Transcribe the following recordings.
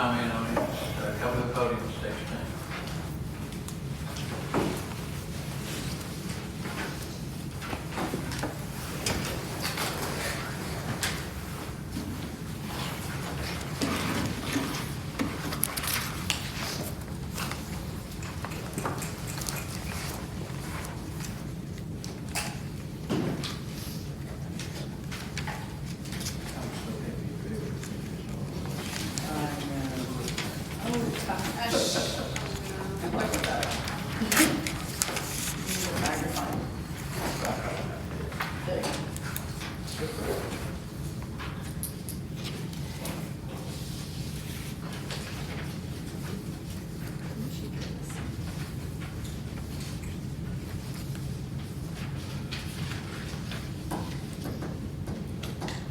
comment on it, come to the podium and state your name.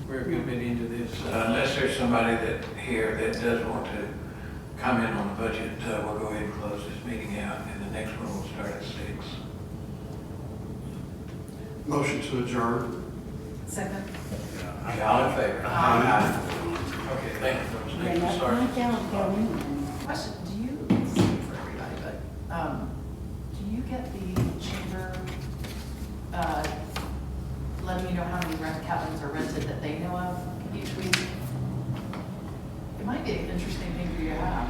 We're a good bit into this. Unless there's somebody that here that does want to comment on the budget, we'll go ahead and close this meeting out, and the next one will start at 6. Motion to adjourn. Second. All in favor? Aye. Okay, thank you, folks. Thank you, Sergeant. Question, do you, this isn't for everybody, but, do you get the chamber, letting you know how many rent cabins are rented that they know of each week? It might be an interesting thing for you to have.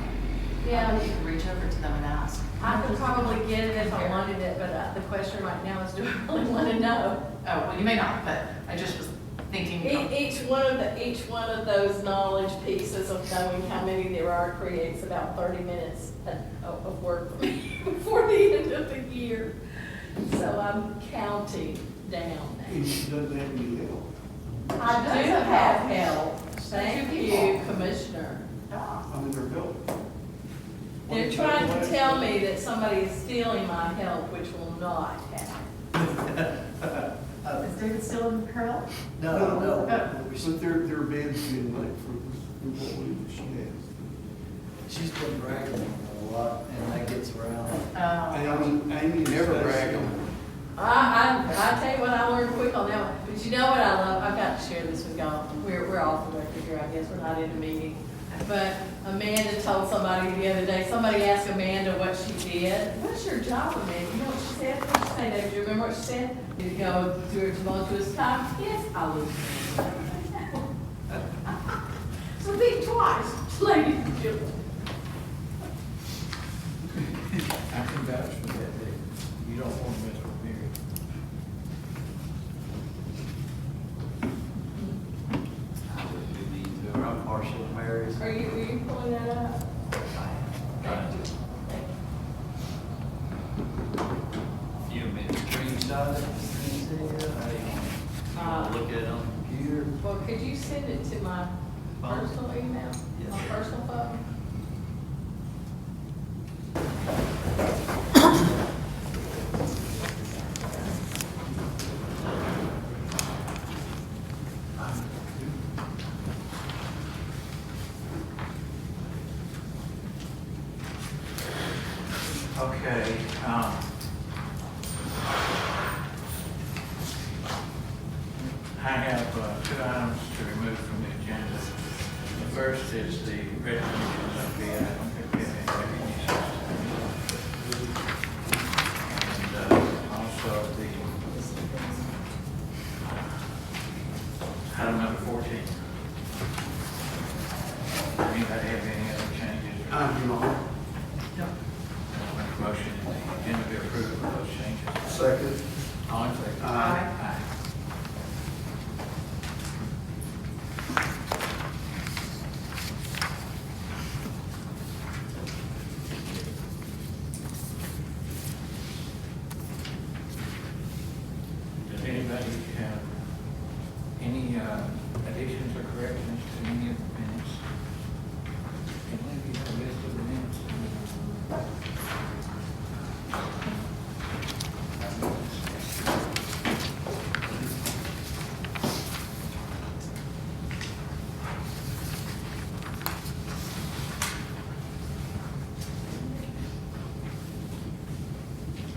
Yeah. You could reach over to them and ask. I could probably get it if I wanted it, but the question right now is, do I really want to know? Oh, well, you may not, but I just was thinking. Each one of those knowledge pieces of knowing how many there are creates about 30 minutes of work for me before the end of the year. So I'm counting down now. And she doesn't have any help. I do have help. Thank you, Commissioner. I'm in their building. They're trying to tell me that somebody is stealing my help, which will not happen. Is David still in Pearl? No. Oh. But their bed's getting late for what we she has. She's been bragging a lot, and that gets around. Amy Never brag on it. I tell you what, I learned quick on that one. But you know what I love? I've got to share this with y'all. We're off the record here, I guess. We're not in a meeting. But Amanda told somebody the other day, somebody asked Amanda what she did. What's your job, Amanda? You know what she said? What did she say, Dave? Do you remember what she said? Did you go through a tumultuous time? Yes, I lose. So think twice, ladies and gentlemen. I can vouch for that, Dave. You don't want to mess with Mary. I would be mean to her. I'm partial to Mary's. Are you pulling that up? Thank you. Thank you. You mean screenshot it? Look at it on the computer. Well, could you send it to my personal email? Yes. My personal phone? Okay, I have 2 items to remove from the agenda. The first is the resolutions of the, I don't think we have any and also the item number 14. Anybody have any other changes? I'm not. Make a motion in the agenda to approve of those changes. Second. All in favor? Aye. Aye. Does anybody have any additions or corrections to any of the minutes? Can we have a list of the minutes?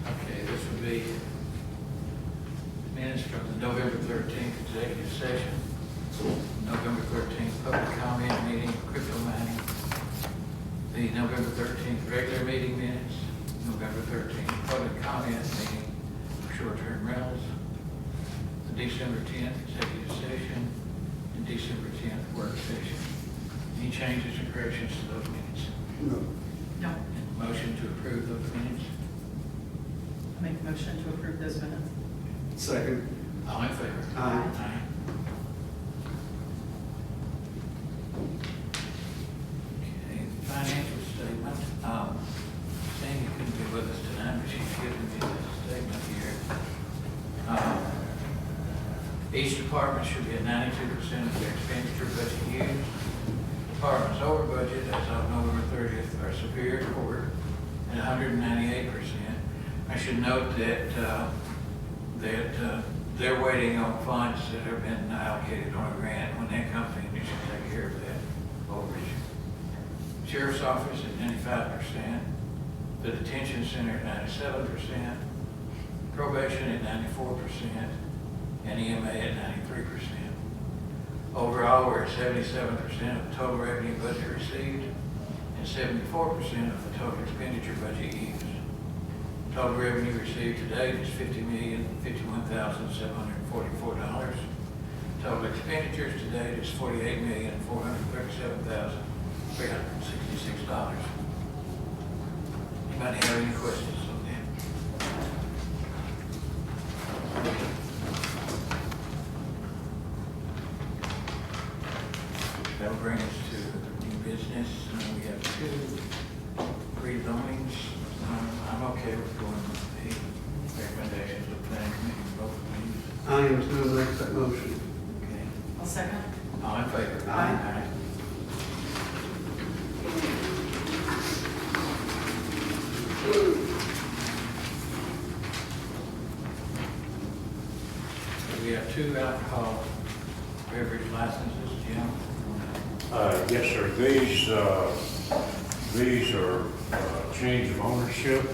Okay, this would be minutes from the November 13th executive session, November 13th public comment meeting, crypto mining, The November 13th regular meeting minutes, November 13th public comment meeting for short-term rentals, the December 10th executive session, and December 10th work session. Any changes or corrections to those minutes? No. No. Motion to approve those minutes? I make a motion to approve those minutes. Second. All in favor? Aye. Okay, financial statement. Sandy couldn't be with us tonight, but she's given me this statement here. Each department should be at 92% of their expenditure budget used. Departments over budget as of November 30th are Superior Court at 198%. I should note that they're waiting on funds that have been allocated on a grant. When that comes in, you should take care of that overage. Sheriff's Office at 95%. The Detention Center at 97%. Probation at 94%. And EMA at 93%. Overall, we're at 77% of the total revenue budget received and 74% of the total expenditure budget used. Total revenue received to date is $50,051,744. Total expenditures to date is $48,437,366. Anybody have any questions on that? That'll bring us to new business. We have two rezonings. I'm okay with going with the recommendations of planning committee, both of these. I am to make that motion. Okay. I'll second. All in favor? Aye. We have two alcohol beverage licenses, Jim. Yes, sir. These are change of ownership,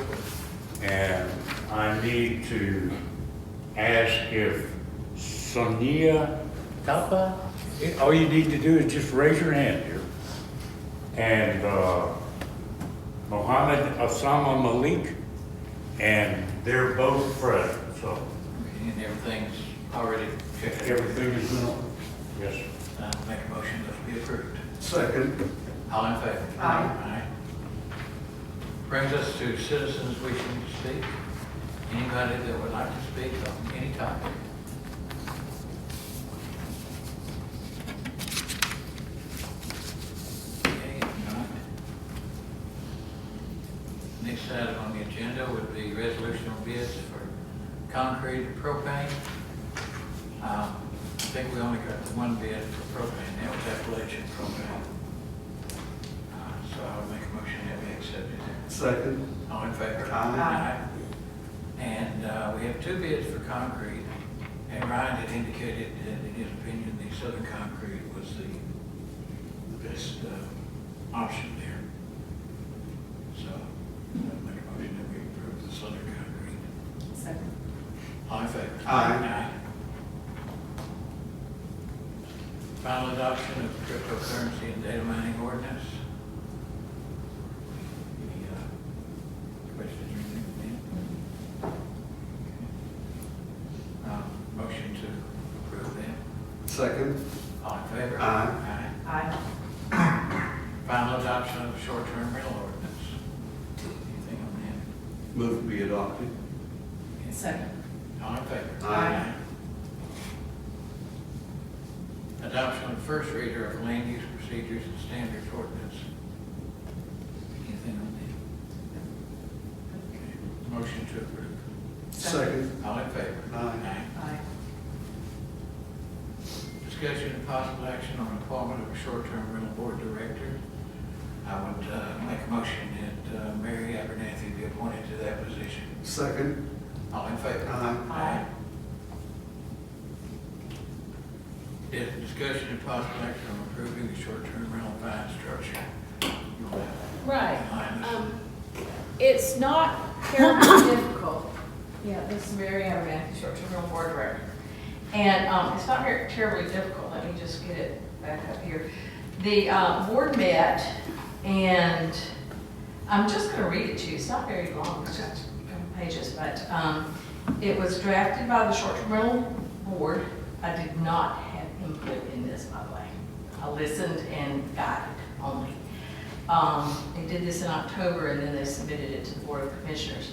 and I need to ask if Sonia Tapa, all you need to do is just raise your hand here, and Mohammed Osama Malik, and they're both present, so Okay, and everything's already checked. everything is in, yes, sir. Make a motion that be approved. Second. All in favor? Aye. Brings us to citizens wishing to speak. Anybody that would like to speak on any topic? Okay, if not. Next item on the agenda would be resolution on bids for concrete and propane. I think we only got the one bid for propane, that was Appalachian propane. So I would make a motion that we accept it. Second. All in favor? Aye. And we have two bids for concrete, and Ryan had indicated that in his opinion, the Southern Concrete was the best option there. So I'd make a motion that we approve the Southern Concrete. Second. All in favor? Aye. Final adoption of cryptocurrency and data mining ordinance. Any questions or anything? Motion to approve that. Second. All in favor? Aye. Aye. Final adoption of the short-term rental ordinance. Anything on that? Move to be adopted. Second. All in favor? Aye. Adoption of first reader of land use procedures and standards ordinance. Anything on that? Okay. Motion to approve. Second. All in favor? Aye. Aye. Discussion and possible action on appointment of a short-term rental board director. I would make a motion that Mary Abernathy be appointed to that position. Second. All in favor? Aye. Discussion and possible action on approving the short-term rental fine structure. You want to- Right. Behind It's not terribly difficult. Yeah, this is Mary Abernathy, short-term rental board director. And it's not terribly difficult. Let me just get it back up here. The board met and I'm just gonna read it to you, it's not very long, it's just a couple pages, but, it was drafted by the short-term rental board. I did not have input in this, by the way. I listened and guided only. They did this in October, and then they submitted it to the Board of Commissioners.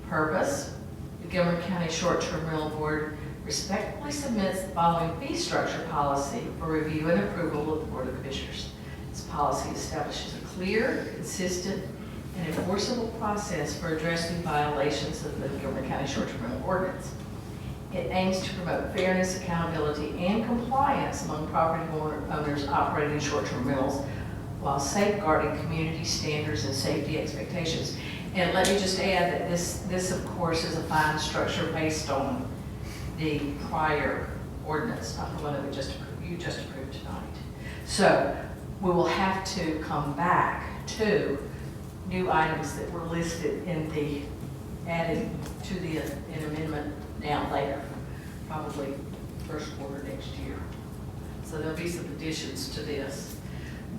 Purpose: the Gilmer County Short-Term Rental Board respectfully submits the following fee structure policy for review and approval of the Board of Commissioners. This policy establishes a clear, consistent, and enforceable process for addressing violations of the Gilmer County Short-Term Rental Ordinance. It aims to promote fairness, accountability, and compliance among property owners operating short-term rentals while safeguarding community standards and safety expectations. And let me just add that this of course is a fine structure based on the prior ordinance, not the one that you just approved tonight. So we will have to come back to new items that were listed in the, added to the an amendment now later, probably first quarter next year. So there'll be some additions to this.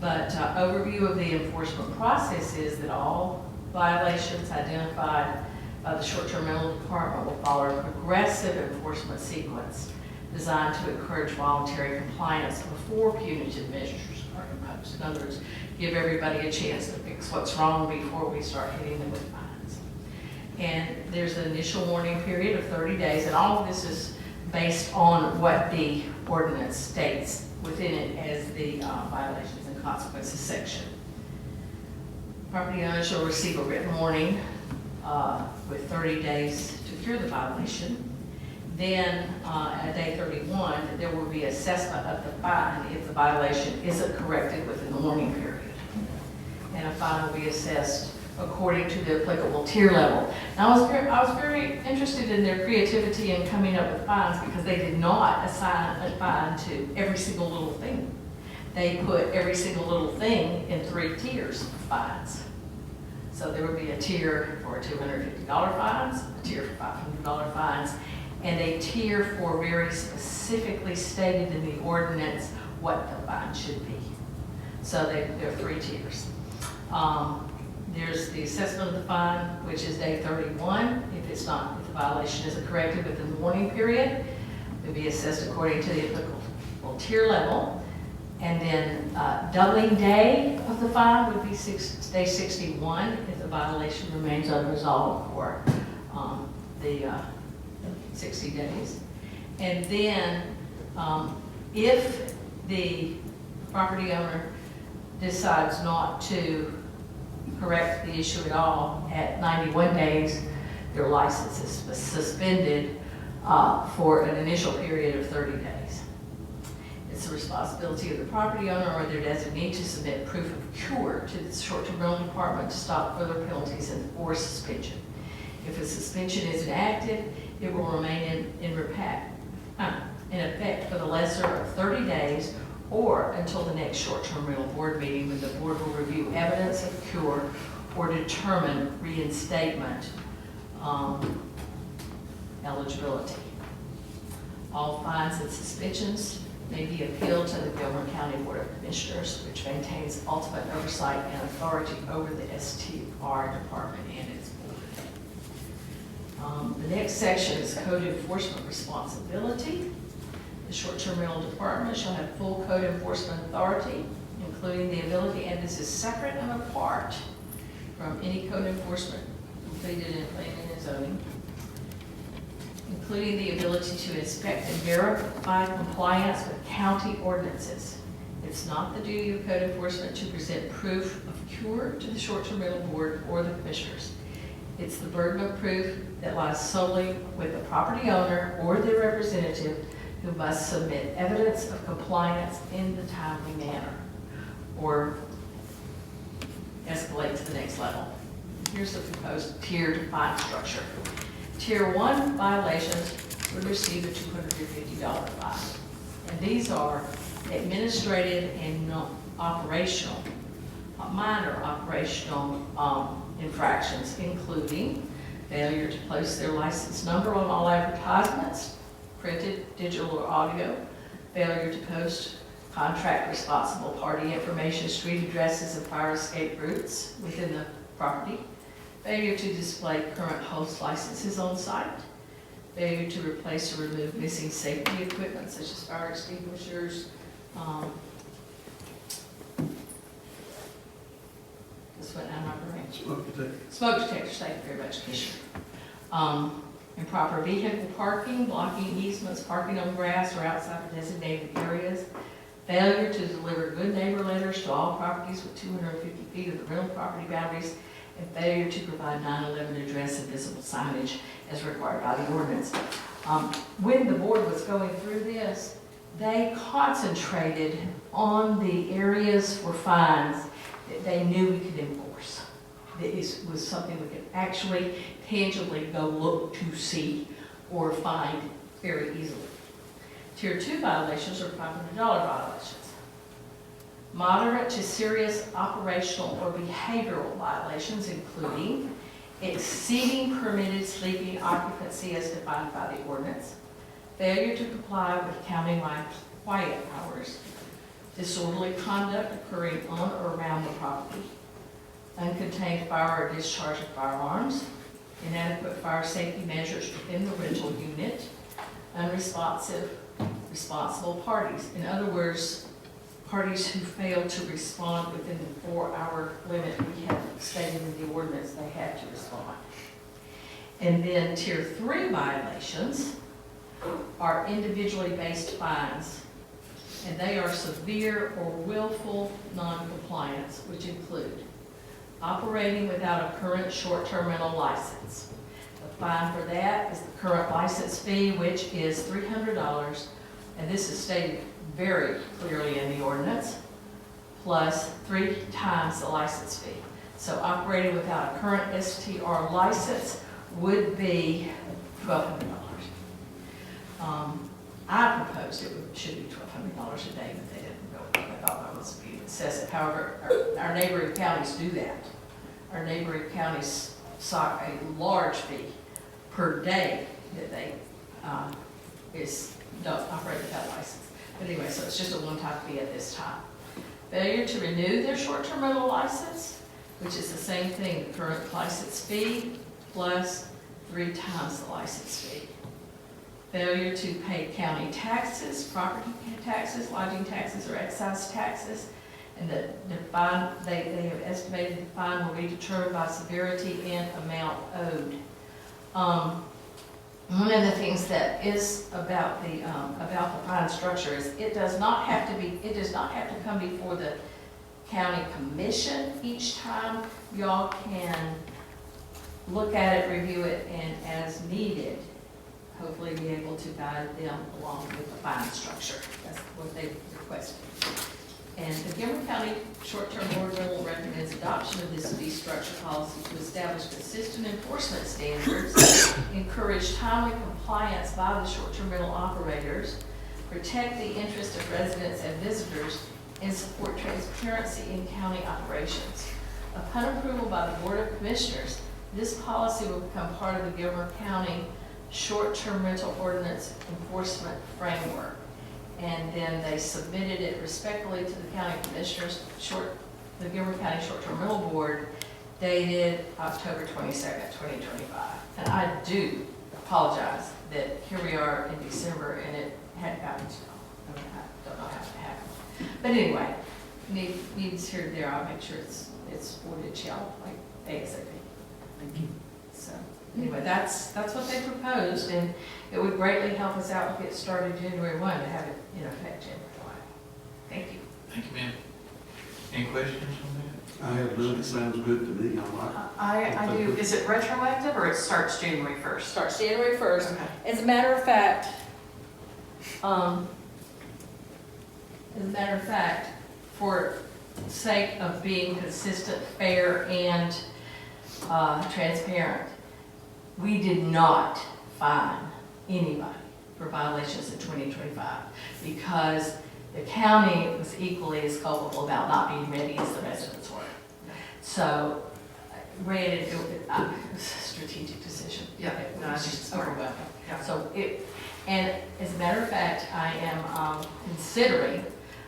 But overview of the enforcement process is that all violations identified by the short-term rental department will follow a progressive enforcement sequence designed to encourage voluntary compliance before punitive measures are imposed. In other words, give everybody a chance to fix what's wrong before we start hitting them with fines. And there's an initial warning period of 30 days, and all of this is based on what the ordinance states within it as the violations and consequences section. Property owners shall receive a written warning with 30 days to cure the violation. Then at day 31, there will be assessment of the fine if the violation isn't corrected within the warning period. And a fine will be assessed according to the applicable tier level. Now, I was very interested in their creativity in coming up with fines because they did not assign a fine to every single little thing. They put every single little thing in 3 tiers of fines. So there would be a tier for $250 fines, a tier for $500 fines, and a tier for very specifically stated in the ordinance what the fine should be. So there are 3 tiers. There's the assessment of the fine, which is day 31. If the violation isn't corrected within the warning period, it will be assessed according to the applicable tier level. And then doubling day of the fine would be day 61 if the violation remains unresolved for the 60 days. And then if the property owner decides not to correct the issue at all, at 91 days, their license is suspended for an initial period of 30 days. It's the responsibility of the property owner or their designee to submit proof of cure to the short-term rental department to stop further penalties or suspension. If a suspension is enacted, it will remain in effect for the lesser of 30 days or until the next short-term rental board meeting when the board will review evidence of cure or determine reinstatement eligibility. All fines and suspensions may be appealed to the Gilmer County Board of Commissioners, which maintains ultimate oversight and authority over the STR department and its board. The next section is code enforcement responsibility. The short-term rental department shall have full code enforcement authority, including the ability, and this is separate and apart from any code enforcement completed in planning and zoning, including the ability to inspect and verify compliance with county ordinances. It's not the duty of code enforcement to present proof of cure to the short-term rental board or the commissioners. It's the burden of proof that lies solely with the property owner or their representative, who must submit evidence of compliance in the timely manner or escalate to the next level. Here's the proposed tiered fine structure. Tier 1 violations would receive a $250 fine. And these are administrative and operational, minor operational infractions, including failure to place their license number on all advertisements, printed, digital, or audio, failure to post contract responsible party information, street addresses, and fire escape routes within the property, failure to display current host licenses on site, failure to replace or remove missing safety equipment such as fire extinguishers, this went down my brain. Smoke detector. Smoke detectors, thank you very much, Commissioner. Improper vehicle parking, blocking easements, parking on grass or outside of designated areas, failure to deliver good neighbor letters to all properties with 250 feet of the rental property boundaries, and failure to provide 911 address and visible signage as required by the ordinance. When the board was going through this, they concentrated on the areas for fines that they knew we could enforce. That was something we could actually tangibly go look to see or find very easily. Tier 2 violations are $500 violations. Moderate to serious operational or behavioral violations, including exceeding permitted sleeping occupancy as defined by the ordinance, failure to comply with countywide quiet hours, disorderly conduct occurring on or around the property, uncontained fire or discharge of firearms, inadequate fire safety measures within the rental unit, responsible parties. In other words, parties who fail to respond within the 4-hour limit we have stated in the ordinance they had to respond. And then tier 3 violations are individually based fines, and they are severe or willful non-compliance, which include operating without a current short-term rental license. The fine for that is the current license fee, which is $300, and this is stated very clearly in the ordinance, plus 3 times the license fee. So operating without a current STR license would be $1,200. I proposed should be $1,200 a day, but they didn't really, they thought that was being excessive. However, our neighboring counties do that. Our neighboring counties sought a large fee per day that they don't operate without license. But anyway, so it's just a one-time fee at this time. Failure to renew their short-term rental license, which is the same thing, the current license fee plus 3 times the license fee. Failure to pay county taxes, property taxes, lodging taxes, or excise taxes. And the fine, they have estimated the fine will be determined by severity and amount owed. One of the things that is about the fine structure is it does not have to come before the county commission each time. Y'all can look at it, review it, and as needed, hopefully be able to guide them along with the fine structure. That's what they requested. And the Gilmer County Short-Term Board Rental recommends adoption of this fee structure policy to establish consistent enforcement standards, encourage timely compliance by the short-term rental operators, protect the interest of residents and visitors, and support transparency in county operations. Upon approval by the Board of Commissioners, this policy will become part of the Gilmer County Short-Term Rental Ordinance Enforcement Framework. And then they submitted it respectfully to the county commissioners, the Gilmer County Short-Term Rental Board, dated October 22nd, 2025. And I do apologize that here we are in December and it hadn't gotten to, I mean, I don't know how it happened. But anyway, needs here and there, I'll make sure it's forwarded to y'all like ASAP. Thank you. So anyway, that's what they proposed, and it would greatly help us out to get started January 1 to have it in effect January 1. Thank you. Thank you, ma'am. Any questions on I have none, it sounds good to me, I do, is it retroactive or it starts January 1st? Starts January 1st. Okay. As a matter of fact, for sake of being consistent, fair, and transparent, we did not fine anybody for violations in 2025 because the county was equally as culpable about not being ready as the residents were. So, granted, it was a strategic decision. Yeah, It no, was it's just smart. overwhelming. Yeah. So and as a matter of fact, I am considering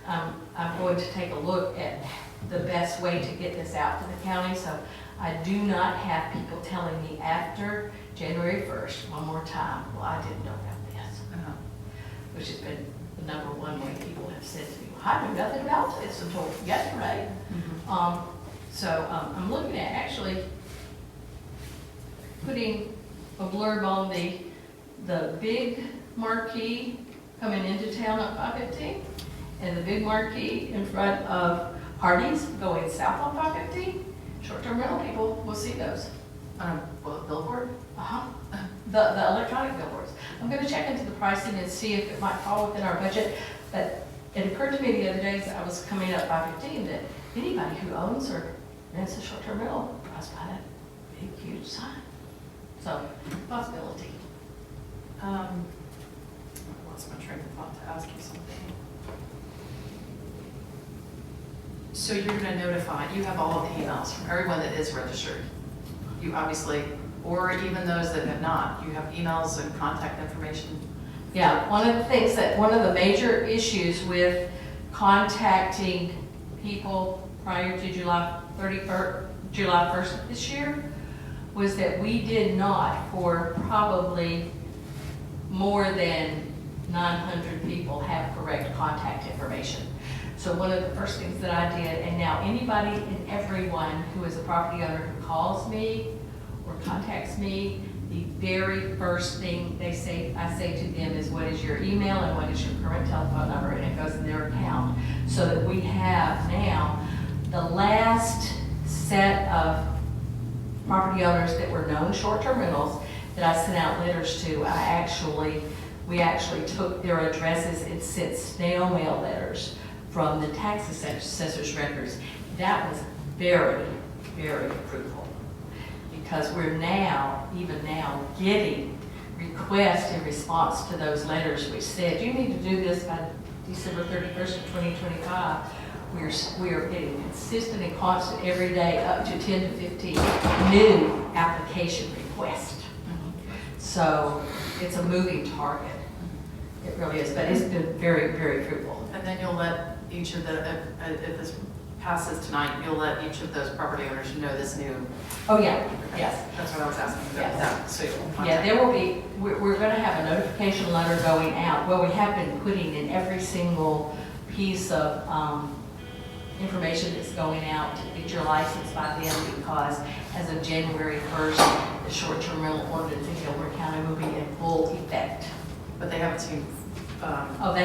I'm going to take a look at the best way to get this out to the county, so I do not have people telling me after January 1st, one more time, well, I didn't know about this, which has been the number one way people have said to me, well, I knew nothing about this until yesterday. So I'm looking at actually putting a blurb on the big marquee coming into town at 515 and the big marquee in front of Hardee's going south on 515. Short-term rental people will see those. Billboard? The electronic billboards. I'm gonna check into the pricing and see if it might fall within our budget, but it occurred to me the other day as I was coming up 515 that anybody who owns or rents a short-term rental drives by that big, huge sign. So, possibility. I lost my train of thought to ask you something. So you're gonna notify, you have all of the emails from everyone that is registered. You obviously, or even those that have not, you have emails and contact information. Yeah, one of the major issues with contacting people prior to July 1st of this year was that we did not, for probably more than 900 people, have correct contact information. So one of the first things that I did, and now anybody and everyone who is a property owner who calls me or contacts me, the very first thing I say to them is, what is your email and what is your current telephone number, and it goes in their account. So that we have now the last set of property owners that were known short-term rentals that I sent out letters to. We actually took their addresses and sent snail mail letters from the tax assessor's records. That was very, very fruitful, because we're now, even now, getting requests in response to those letters which said, you need to do this by December 31st of 2025. We are getting consistent and constant every day, up to 10 to 15 new application requests. So it's a moving target. It really is, but it's been very, very fruitful. And then you'll let each of the, if this passes tonight, you'll let each of those property owners know this new. Oh, yeah, yes. That's what I was asking. Yes. That, so you'll contact. Yeah, there will be, we're going to have a notification letter going out. Well, we have been putting in every single piece of information that's going out to get your license by then, because as of January 1st, the short-term rental ordinance in Gilmer County will be in full effect. But they haven't seen. They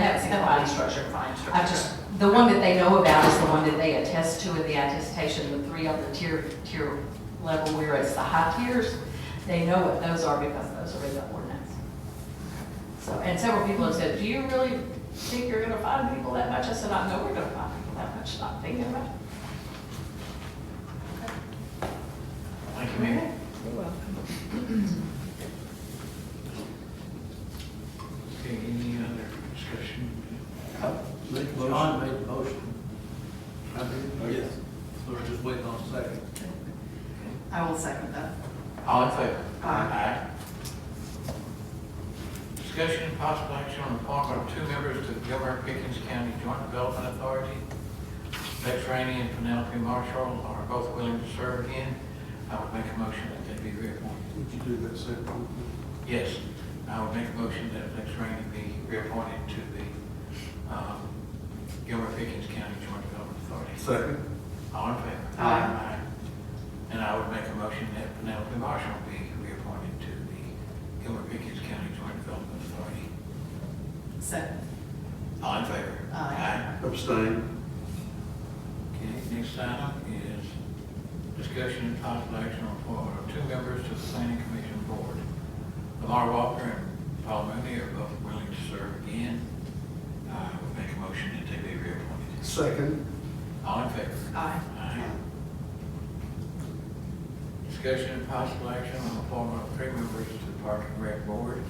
haven't seen the fine structure. Fine structure. The one that they know about is the one that they attest to in the attestation, the 3 on the tier level, where it's the high tiers. They know what those are because those are in the ordinance. So, and several people have said, do you really think you're gonna find people that much? I said, I know we're gonna find people that much, stop thinking about it. Thank you, Mary. You're welcome. Okay, any other discussion? Make a motion. John made the motion. I did? Yes. So we're just waiting on a second. I will second that. All in favor? Aye. Discussion and possible action on the appointment of 2 members to the Gilmer Pickens County Joint Development Authority. Lex Rainey and Penelope Marshall are both willing to serve again. I would make a motion that they be reappointed. Would you do that separately? Yes, I would make a motion that Lex Rainey be reappointed to the Gilmer Pickens County Joint Development Authority. Second. All in favor? Aye. And I would make a motion that Penelope Marshall be reappointed to the Gilmer Pickens County Joint Development Authority. Second. All in favor? Aye. Abstain. Okay, next item is discussion and possible action on appointment of 2 members to the Planning Commission Board. Lamar Walker and Paul Mooney are both willing to serve again. I would make a motion that they be reappointed. Second. All in favor? Aye. Aye. Discussion and possible action on the appointment of 3 members to the Park and Rec Board.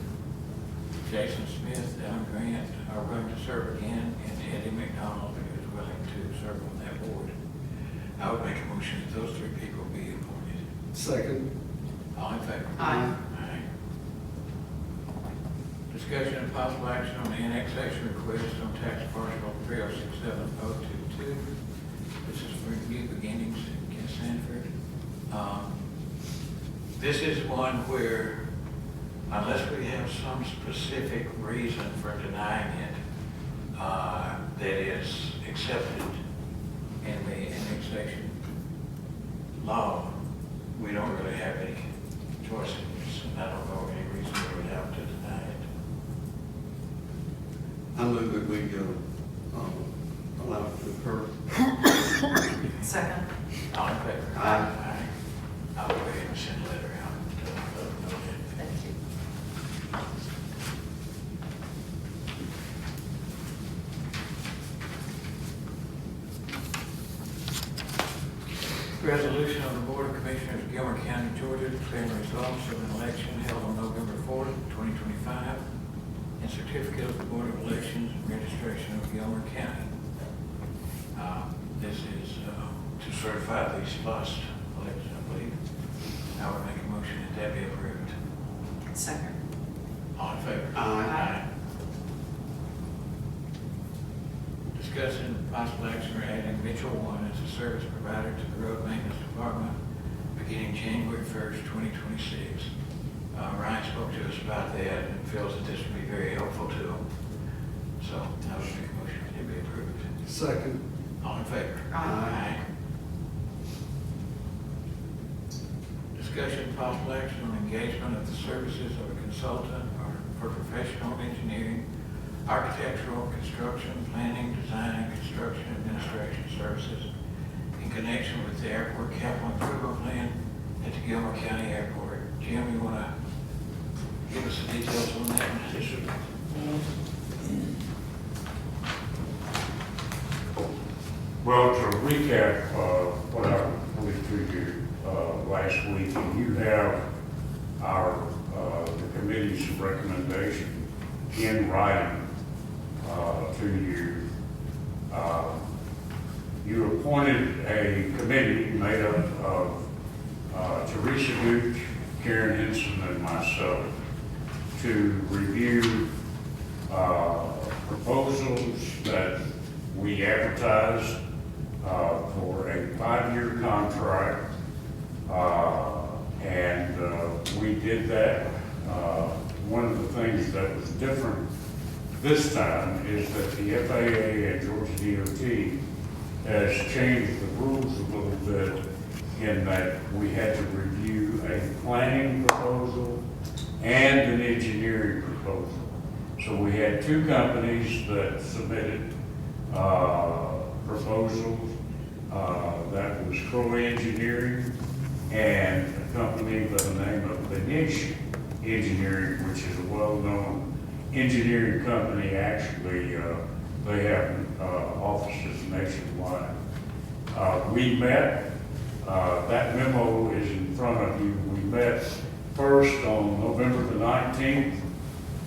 Jason Smith, Ellen Grant are willing to serve again, and Eddie McDonald is willing to serve on that board. I would make a motion that those 3 people be appointed. Second. All in favor? Aye. Aye. Discussion and possible action on the annexation request on tax parcel 3067022. This is for New Beginnings in Sanford. This is one where, unless we have some specific reason for denying it, that is accepted in the annexation law, we don't really have any choice in this, and I don't know any reason we would have to deny it. I move that we allow it to occur. Second. All in favor? Aye. I'll go ahead and send a letter out to let them know that. Thank you. Resolution of the Board of Commissioners of Gilmer County, Georgia, declaring results of an election held on November 4th, 2025, and certificate of the Board of Elections and Registration of Gilmer County. This is to certify these lost elections, I believe. I would make a motion that that be approved. Second. All in favor? Aye. Discussing possible action for adding Mitchell 1 as a service provider to the Road Maintenance Department beginning January 1st, 2026. Ryan spoke to us about that and feels that this would be very helpful to him. So I would make a motion that it be approved. Second. All in favor? Aye. Discussion possible action on engagement of the services of a consultant or for professional engineering, architectural, construction, planning, design, and construction administration services in connection with the airport capital improvement plan at the Gilmer County Airport. Jim, you want to give us the details on that? Well, to recap what I reported to you last week, you have the committee's recommendation in writing to you. You appointed a committee made up of Teresa Gooch, Karen Henson, and myself to review proposals that we advertised for a 5-year contract, and we did that. One of the things that was different this time is that the FAA and Georgia DOT has changed the rules a little bit in that we had to review a planning proposal and an engineering proposal. So we had 2 companies that submitted proposals. That was Croy Engineering and a company by the name of Benish Engineering, which is a well-known engineering company. Actually, they have offices nationwide. We met, that memo is in front of you. We met first on November the 19th,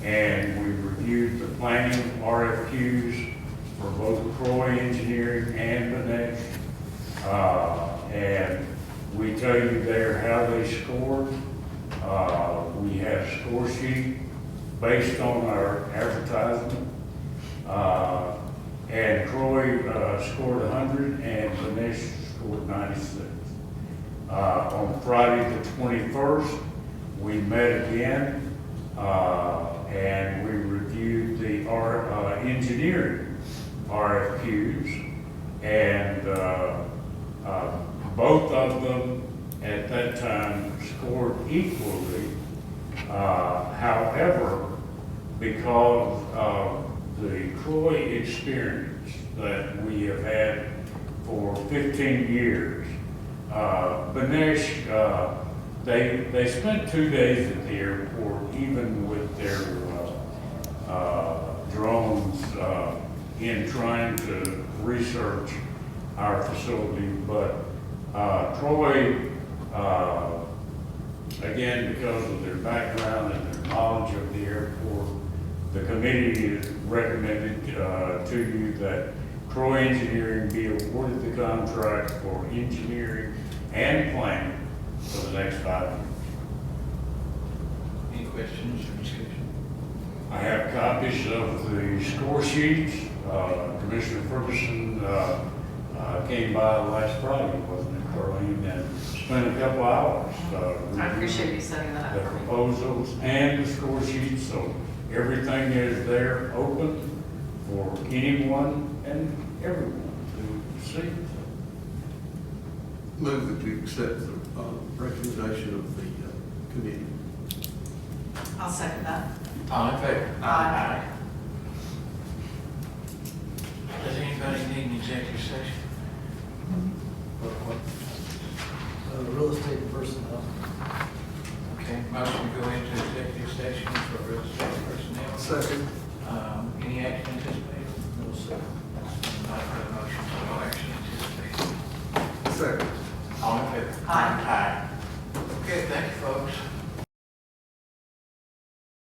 and we reviewed the planning RFQs for both Croy Engineering and Benish. And we tell you there how they scored. We have a score sheet based on our advertisement. And Croy scored 100 and Benish scored 96. On Friday the 21st, we met again and we reviewed the engineering RFQs, and both of them at that time scored equally. However, because of the Croy experience that we have had for 15 years, Benish, they spent 2 days at the airport, even with their drones, in trying to research our facility. But Croy, again, because of their background and their knowledge of the airport, the committee recommended to you that Croy Engineering be awarded the contract for engineering and planning for the next 5 years. Any questions or discussion? I have copies of the score sheets. Commissioner Ferguson came by last Friday, wasn't it, Darlene, and spent a couple hours. I appreciate you setting that The up for me. proposals and the score sheets, so everything is there, open for anyone and everyone to see. Move that we accept the recommendation of the committee. I'll second that. All in favor? Aye. Does anybody need an executive session? Real estate personnel. Okay, motion to go into executive session for real estate personnel. Second. Any action anticipated? No, sir. Not for the motion, so no action anticipated. Second. All in favor? Aye. Aye. Okay, thank you, folks.